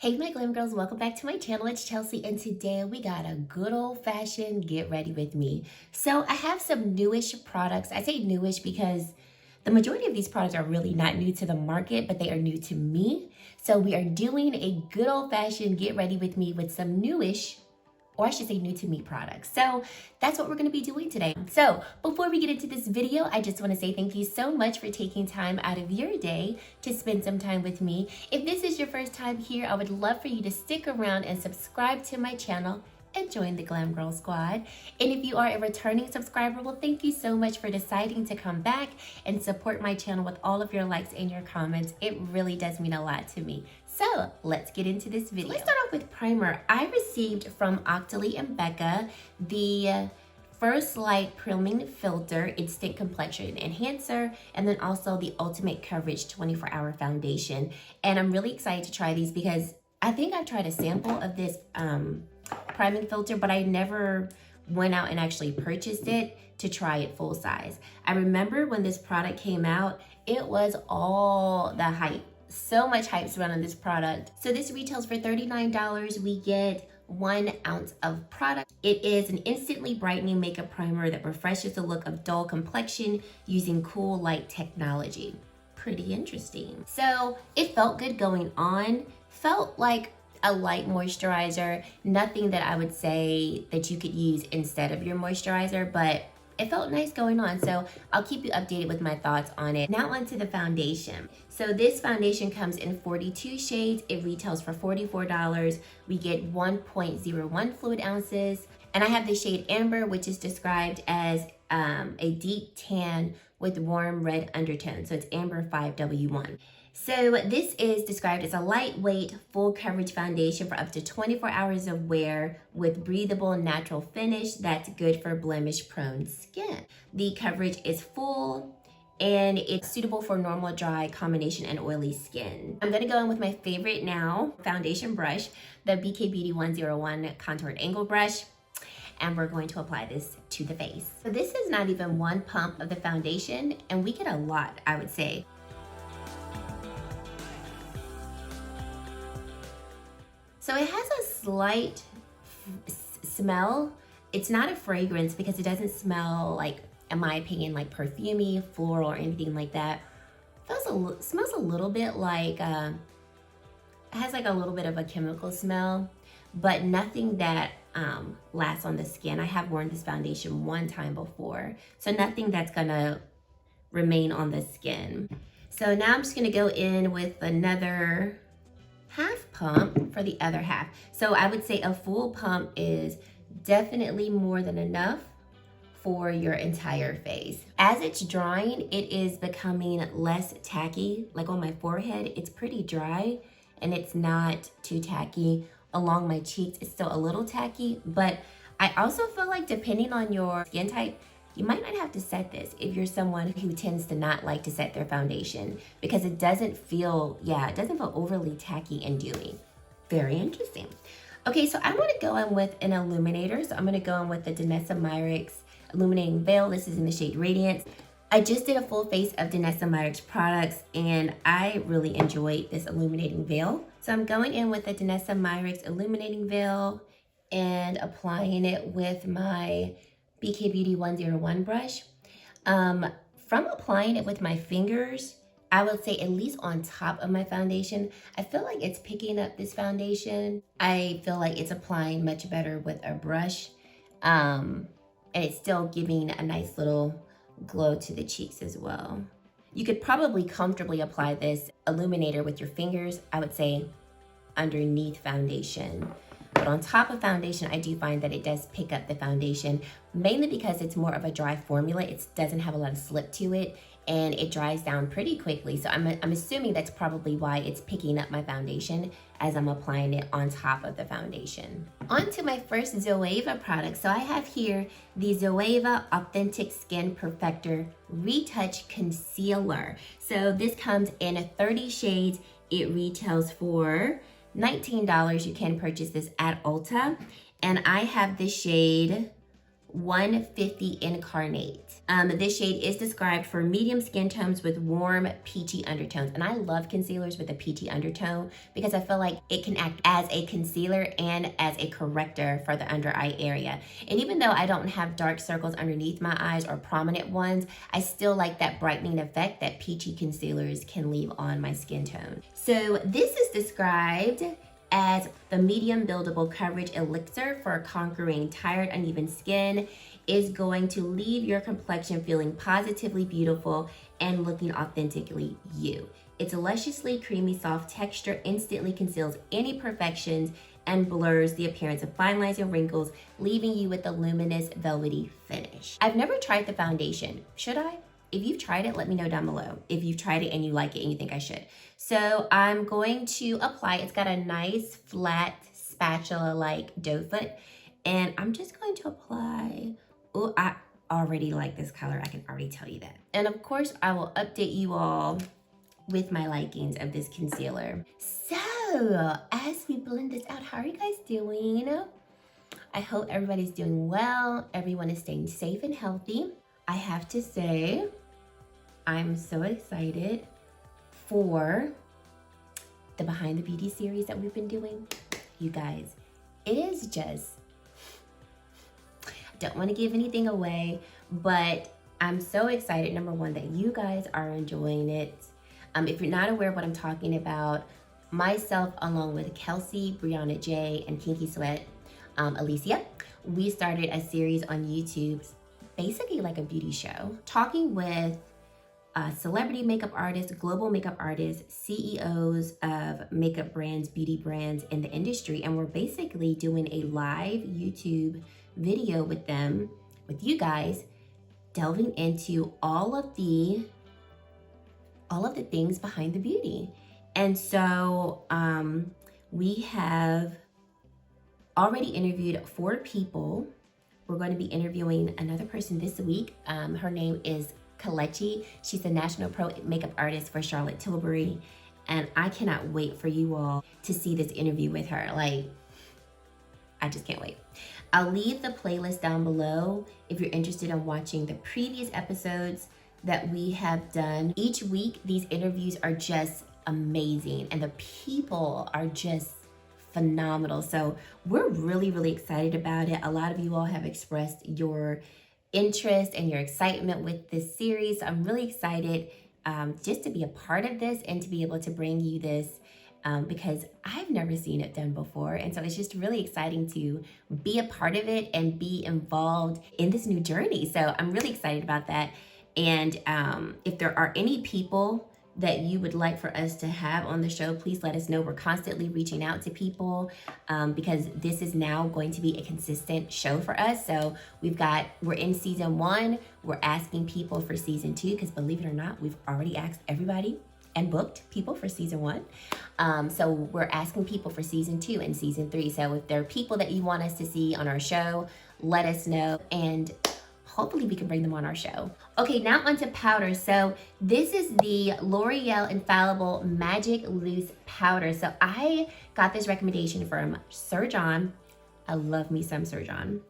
Hey my glam girls, welcome back to my channel. It's Chelsea and today we got a good old-fashioned get ready with me. So I have some newish products. I say newish because the majority of these products are really not new to the market, but they are new to me. So we are doing a good old-fashioned get ready with me with some newish, or I should say new to me products. So that's what we're gonna be doing today. So before we get into this video, I just wanna say thank you so much for taking time out of your day to spend some time with me. If this is your first time here, I would love for you to stick around and subscribe to my channel and join the Glam Girl Squad. And if you are a returning subscriber, well, thank you so much for deciding to come back and support my channel with all of your likes and your comments. It really does mean a lot to me. So let's get into this video. Let's start off with primer. I received from Octoly and BECCA the First Light Priming Filter Instant Complexion Enhancer, and then also the Ultimate Coverage 24-Hour Foundation. And I'm really excited to try these because I think I've tried a sample of this priming filter, but I never went out and actually purchased it to try it full size. I remember when this product came out, it was all the hype. So much hype surrounding this product. So this retails for $39. We get 1 ounce of product. It is an instantly brightening makeup primer that refreshes the look of dull complexion using cool light technology. Pretty interesting. So it felt good going on. Felt like a light moisturizer. Nothing that I would say that you could use instead of your moisturizer, but it felt nice going on, so I'll keep you updated with my thoughts on it. Now onto the foundation. So this foundation comes in 42 shades. It retails for $44. We get 1.01 fluid ounces. And I have the shade Amber, which is described as a deep tan with warm red undertone. So it's Amber 5W1. So this is described as a lightweight, full coverage foundation for up to 24 hours of wear with breathable, natural finish that's good for blemish-prone skin. The coverage is full and it's suitable for normal, dry, combination, and oily skin. I'm gonna go in with my favorite now foundation brush, the BK Beauty 101 Contoured Angle Brush. And we're going to apply this to the face. So this is not even one pump of the foundation, and we get a lot, I would say. So it has a slight smell. It's not a fragrance because it doesn't smell like, in my opinion, like perfumey, floral, or anything like that. It smells a little bit like, it has like a little bit of a chemical smell, but nothing that lasts on the skin. I have worn this foundation one time before, so nothing that's gonna remain on the skin. So now I'm just gonna go in with another half pump for the other half. So I would say a full pump is definitely more than enough for your entire face. As it's drying, it is becoming less tacky. Like on my forehead, it's pretty dry and it's not too tacky. Along my cheeks, it's still a little tacky, but I also feel like depending on your skin type, you might not have to set this if you're someone who tends to not like to set their foundation because it doesn't feel overly tacky and dewy. Very interesting. Okay, so I want to go in with an illuminator. So I'm going to go in with the Danessa Myricks Illuminating Veil. This is in the shade Radiance. I just did a full face of Danessa Myricks products and I really enjoyed this illuminating veil. So I'm going in with the Danessa Myricks Illuminating Veil and applying it with my BK Beauty 101 brush. From applying it with my fingers, I would say at least on top of my foundation, I feel like it's picking up this foundation. I feel like it's applying much better with a brush. And it's still giving a nice little glow to the cheeks as well. You could probably comfortably apply this illuminator with your fingers, I would say underneath foundation. But on top of foundation, I do find that it does pick up the foundation, mainly because it's more of a dry formula. It doesn't have a lot of slip to it, and it dries down pretty quickly. So I'm assuming that's probably why it's picking up my foundation as I'm applying it on top of the foundation. On to my first Zoeva product. So I have here the Zoeva Authentic Skin Perfector Retouch Concealer. So this comes in 30 shades. It retails for $19. You can purchase this at Ulta. And I have the shade 150 Incarnate. This shade is described for medium skin tones with warm peachy undertones. And I love concealers with a peachy undertone because I feel like it can act as a concealer and as a corrector for the under eye area. And even though I don't have dark circles underneath my eyes or prominent ones, I still like that brightening effect that peachy concealers can leave on my skin tone. So this is described as the medium buildable coverage elixir for conquering tired, uneven skin. Is going to leave your complexion feeling positively beautiful and looking authentically you. Its lusciously creamy soft texture instantly conceals any imperfections and blurs the appearance of fine lines and wrinkles, leaving you with a luminous velvety finish. I've never tried the foundation. Should I? If you've tried it, let me know down below if you've tried it and you like it and you think I should. So I'm going to apply. It's got a nice flat spatula-like doe foot, and I'm just going to apply. Oh, I already like this color. I can already tell you that. And of course, I will update you all with my likings of this concealer. So as we blend this out, how are you guys doing? I hope everybody's doing well. Everyone is staying safe and healthy. I have to say, I'm so excited for the Behind the Beauty series that we've been doing. You guys, it is just, don't want to give anything away, but I'm so excited, number one, that you guys are enjoying it. If you're not aware of what I'm talking about, myself, along with Kelsey, Brianna J, and Kinky Sweat, Alicia, we started a series on YouTube, basically like a beauty show, talking with celebrity makeup artists, global makeup artists, CEOs of makeup brands, beauty brands in the industry. And we're basically doing a live YouTube video with them, with you guys, delving into all of the things behind the beauty. And so we have already interviewed 4 people. We're going to be interviewing another person this week. Her name is Kelechi. She's the National Pro Makeup Artist for Charlotte Tilbury. And I cannot wait for you all to see this interview with her. Like, I just can't wait. I'll leave the playlist down below if you're interested in watching the previous episodes that we have done. Each week, these interviews are just amazing and the people are just phenomenal. So we're really, really excited about it. A lot of you all have expressed your interest and your excitement with this series. I'm really excited just to be a part of this and to be able to bring you this because I've never seen it done before. And so it's just really exciting to be a part of it and be involved in this new journey. So I'm really excited about that. And if there are any people that you would like for us to have on the show, please let us know. We're constantly reaching out to people because this is now going to be a consistent show for us. So we're in season 1. We're asking people for season 2 because believe it or not, we've already asked everybody and booked people for season 1. So we're asking people for season 2 and season 3. So if there are people that you want us to see on our show, let us know. And hopefully we can bring them on our show. Okay, now onto powder. So this is the L'Oreal Infallible Magic Loose Powder. So I got this recommendation from Sir John. I love me some Sir John.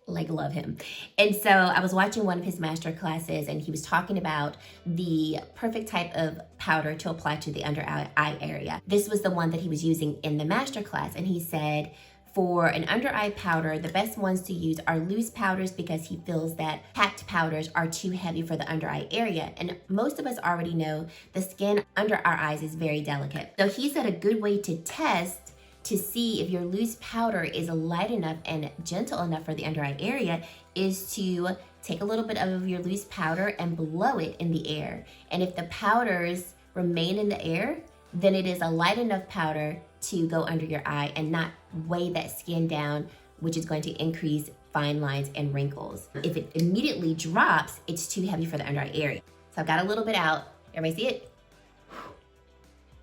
Like, love him. And so I was watching one of his master classes and he was talking about the perfect type of powder to apply to the under eye area. This was the one that he was using in the master class. And he said, for an under eye powder, the best ones to use are loose powders because he feels that packed powders are too heavy for the under eye area. And most of us already know the skin under our eyes is very delicate. So he said a good way to test to see if your loose powder is light enough and gentle enough for the under eye area is to take a little bit of your loose powder and blow it in the air. And if the powders remain in the air, then it is a light enough powder to go under your eye and not weigh that skin down, which is going to increase fine lines and wrinkles. If it immediately drops, it's too heavy for the under eye area. So I've got a little bit out. Everybody see it?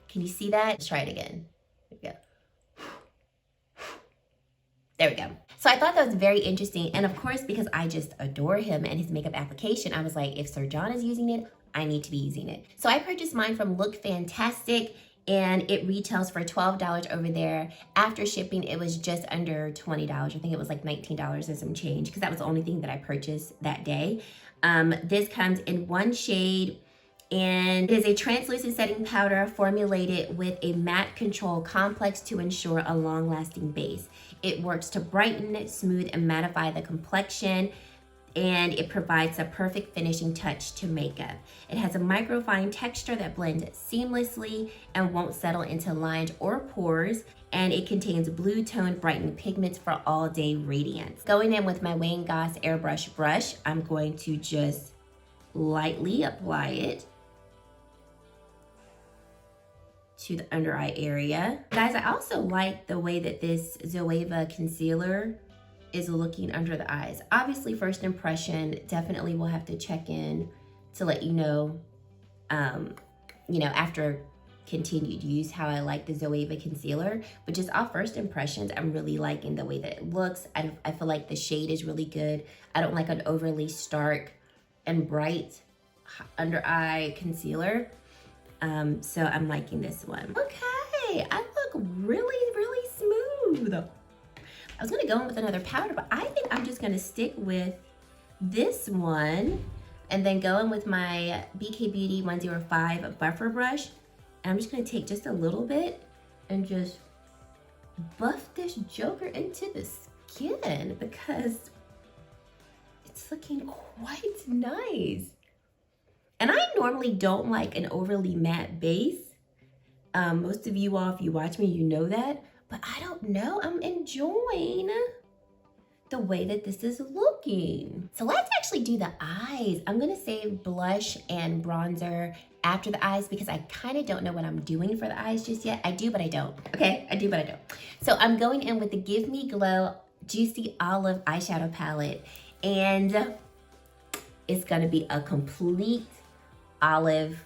Can you see that? Let's try it again. There we go. There we go. So I thought that was very interesting. And of course, because I just adore him and his makeup application, I was like, if Sir John is using it, I need to be using it. So I purchased mine from Look Fantastic. and it retails for $12 over there. After shipping, it was just under $20. I think it was like $19 and some change, because that was the only thing that I purchased that day. This comes in one shade, and it is a translucent setting powder formulated with a matte control complex to ensure a long-lasting base. It works to brighten, smooth, and mattify the complexion, and it provides a perfect finishing touch to makeup. It has a microfine texture that blends seamlessly and won't settle into lines or pores, and it contains blue toned brightening pigments for all day radiance. Going in with my Wayne Goss airbrush brush, I'm going to just lightly apply it to the under eye area. Guys, I also like the way that this Zoeva concealer is looking under the eyes. Obviously, first impression, definitely will have to check in to let you know, after continued use, how I like the Zoeva concealer. But just off first impressions, I'm really liking the way that it looks. I feel like the shade is really good. I don't like an overly stark and bright under eye concealer. So I'm liking this one. Okay, I look really, really smooth. I was gonna go in with another powder, but I think I'm just gonna stick with this one and then go in with my BK Beauty 105 buffer brush. And I'm just gonna take just a little bit and just buff this joker into the skin, because it's looking quite nice. And I normally don't like an overly matte base. Most of you all, if you watch me, you know that. But I don't know, I'm enjoying the way that this is looking. So let's actually do the eyes. I'm gonna save blush and bronzer after the eyes, because I kind of don't know what I'm doing for the eyes just yet. I do, but I don't. Okay, I do, but I don't. So I'm going in with the Give Me Glow Juicy Olive eyeshadow palette, and it's gonna be a complete olive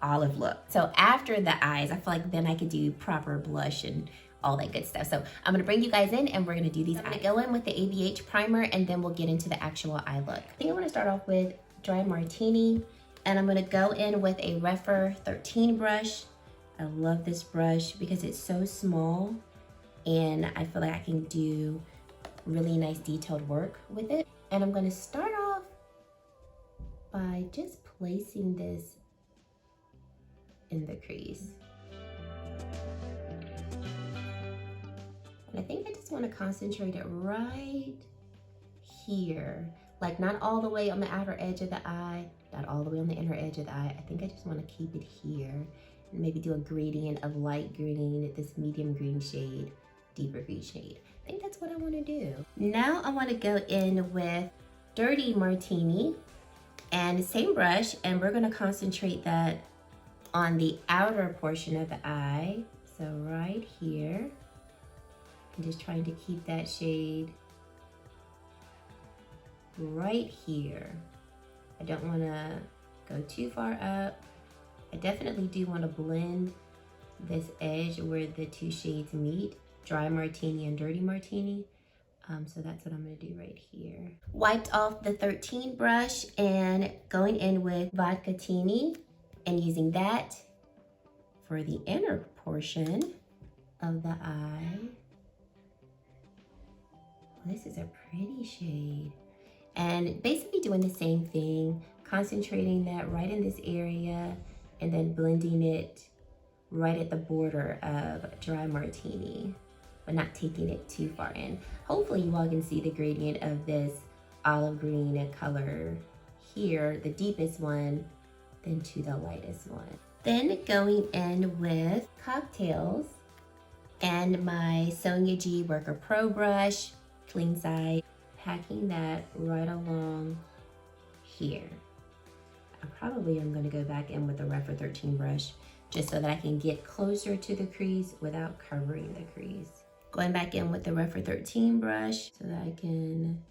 look. So after the eyes, I feel like then I could do proper blush and all that good stuff. So I'm gonna bring you guys in and we're gonna do these eyes. I'm gonna go in with the ABH primer and then we'll get into the actual eye look. I think I'm gonna start off with Dry Martini, and I'm gonna go in with a Rephr 13 brush. I love this brush because it's so small and I feel like I can do really nice detailed work with it. And I'm gonna start off by just placing this in the crease. And I think I just want to concentrate it right here, like not all the way on the outer edge of the eye, not all the way on the inner edge of the eye. I think I just want to keep it here and maybe do a gradient of light green, this medium green shade, deeper green shade. I think that's what I want to do. Now I want to go in with Dirty Martini and same brush, and we're going to concentrate that on the outer portion of the eye. So right here, I'm just trying to keep that shade right here. I don't want to go too far up. I definitely do want to blend this edge where the two shades meet, Dry Martini and Dirty Martini. So that's what I'm gonna do right here. Wiped off the 13 brush and going in with Vodka Teeny and using that for the inner portion of the eye. This is a pretty shade. And basically doing the same thing, concentrating that right in this area and then blending it right at the border of Dry Martini, but not taking it too far in. Hopefully you all can see the gradient of this olive green color here, the deepest one, then to the lightest one. Then going in with Cocktails and my Sonia G Worker Pro brush, clean side, packing that right along here. I probably am gonna go back in with the Rephr 13 brush just so that I can get closer to the crease without covering the crease. Going back in with the Rephr 13 brush so that I can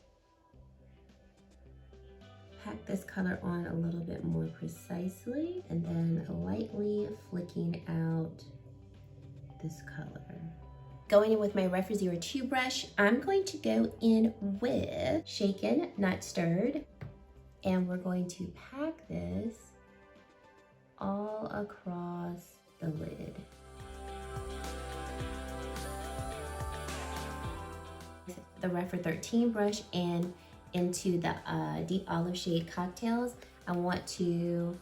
pack this color on a little bit more precisely, and then lightly flicking out this color. Going in with my Rephr 02 brush, I'm going to go in with Shaken, Not Stirred, and we're going to pack this all across the lid. the Refer 13 brush and into the deep olive shade Cocktails, I want to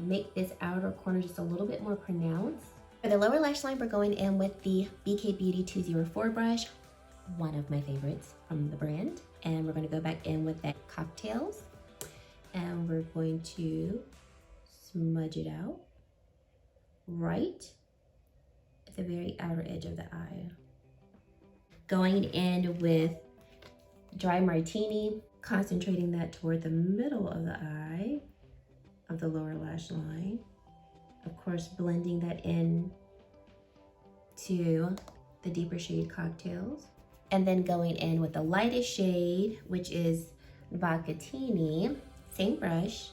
make this outer corner just a little bit more pronounced. For the lower lash line, we're going in with the BK Beauty 204 brush, one of my favorites from the brand. And we're gonna go back in with that Cocktails. And we're going to smudge it out right at the very outer edge of the eye. Going in with Dry Martini, concentrating that toward the middle of the eye of the lower lash line. Of course, blending that in to the deeper shade Cocktails. And then going in with the lightest shade, which is Vacatini, same brush,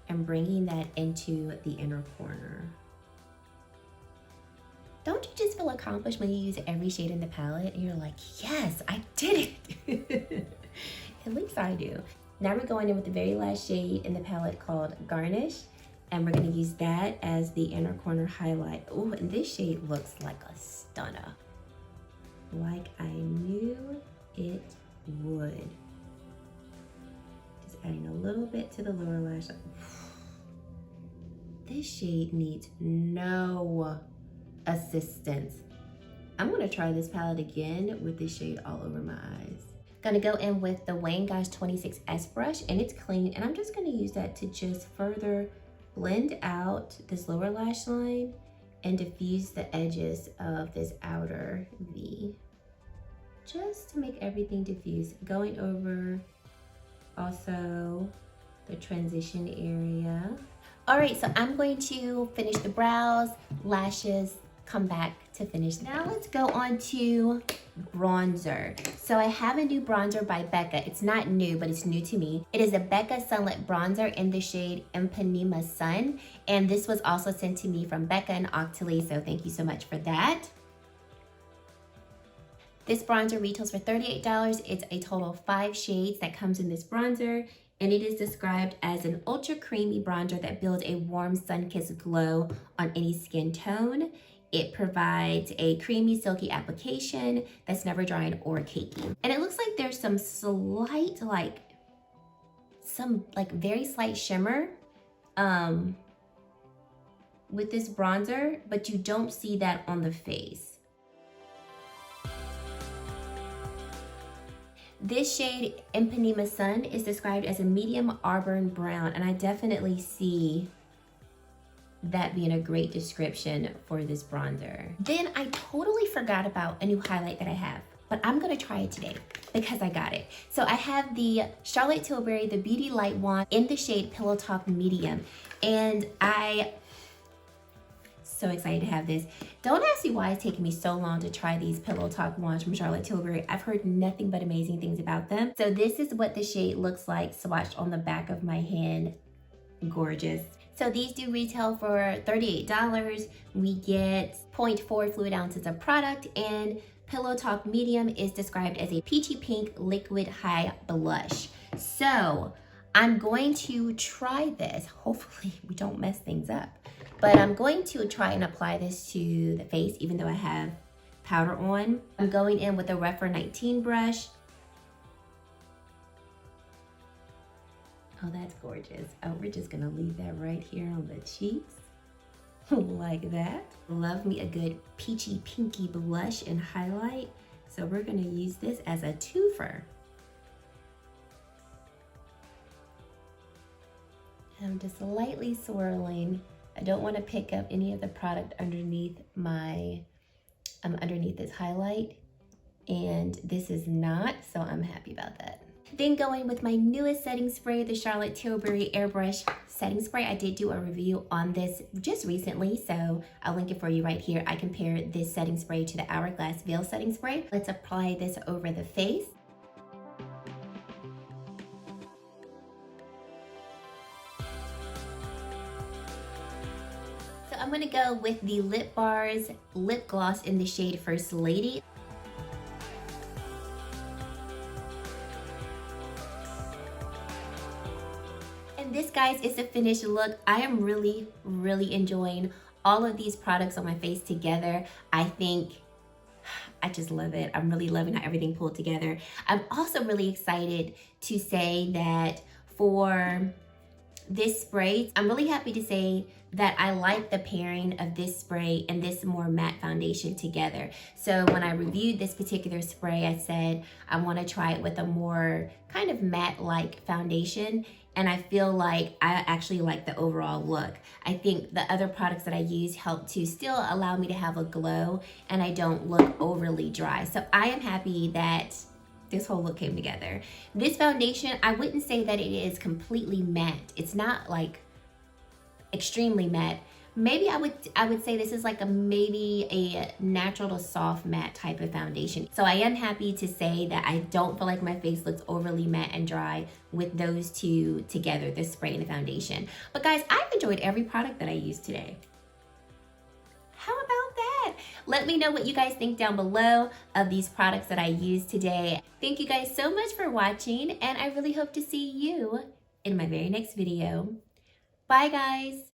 and bringing that into the inner corner. Don't you just feel accomplished when you use every shade in the palette and you're like, yes, I did it. At least I do. Now we're going in with the very last shade in the palette called Garnish, and we're gonna use that as the inner corner highlight. Oh, and this shade looks like a stunner. Like I knew it would. Just adding a little bit to the lower lash. This shade needs no assistance. I'm gonna try this palette again with this shade all over my eyes. Gonna go in with the Wayne Gosh 26S brush, and it's clean, and I'm just gonna use that to just further blend out this lower lash line and diffuse the edges of this outer V. Just to make everything diffuse. Going over also the transition area. All right, so I'm going to finish the brows, lashes, come back to finish. Now let's go on to bronzer. So I have a new bronzer by BECCA. It's not new, but it's new to me. It is a BECCA Sunlit Bronzer in the shade Ipanema Sun. And this was also sent to me from BECCA and Octoly, so thank you so much for that. This bronzer retails for $38. It's a total of 5 shades that comes in this bronzer, and it is described as an ultra creamy bronzer that builds a warm sun-kissed glow on any skin tone. It provides a creamy, silky application that's never drying or cakey. And it looks like there's some slight, very slight shimmer with this bronzer, but you don't see that on the face. This shade, Ipanema Sun, is described as a medium auburn brown, and I definitely see that being a great description for this bronzer. Then I totally forgot about a new highlight that I have, but I'm gonna try it today because I got it. So I have the Charlotte Tilbury, the Beauty Light Wand in the shade Pillow Talk Medium, and so excited to have this. Don't ask me why it's taking me so long to try these Pillow Talk wands from Charlotte Tilbury. I've heard nothing but amazing things about them. So this is what the shade looks like swatched on the back of my hand. Gorgeous. So these do retail for $38. We get 0.4 fluid ounces of product, and Pillow Talk Medium is described as a peachy pink liquid high blush. So I'm going to try this. Hopefully we don't mess things up. But I'm going to try and apply this to the face, even though I have powder on. I'm going in with a Refer 19 brush. Oh, that's gorgeous. Oh, we're just gonna leave that right here on the cheeks, like that. Love me a good peachy pinky blush and highlight. So we're gonna use this as a twofer. I'm just lightly swirling. I don't want to pick up any of the product underneath my, underneath this highlight, and this is not, so I'm happy about that. Then going with my newest setting spray, the Charlotte Tilbury Airbrush Setting Spray. I did do a review on this just recently, so I'll link it for you right here. I compared this setting spray to the Hourglass Veil Setting Spray. Let's apply this over the face. I'm gonna go with the Lip Bars Lip Gloss in the shade First Lady. And this, guys, is the finished look. I am really enjoying all of these products on my face together. I think I just love it. I'm really loving how everything pulled together. I'm also really excited to say that for this spray, I'm really happy to say that I like the pairing of this spray and this more matte foundation together. So when I reviewed this particular spray, I said I want to try it with a more kind of matte-like foundation, and I feel like I actually like the overall look. I think the other products that I use help to still allow me to have a glow and I don't look overly dry. So I am happy that this whole look came together. This foundation, I wouldn't say that it is completely matte. It's not like extremely matte. Maybe I would say this is like maybe a natural to soft matte type of foundation. So I am happy to say that I don't feel like my face looks overly matte and dry with those two together, the spray and the foundation. But guys, I've enjoyed every product that I used today. How about that? Let me know what you guys think down below of these products that I used today. Thank you guys so much for watching, and I really hope to see you in my very next video. Bye guys.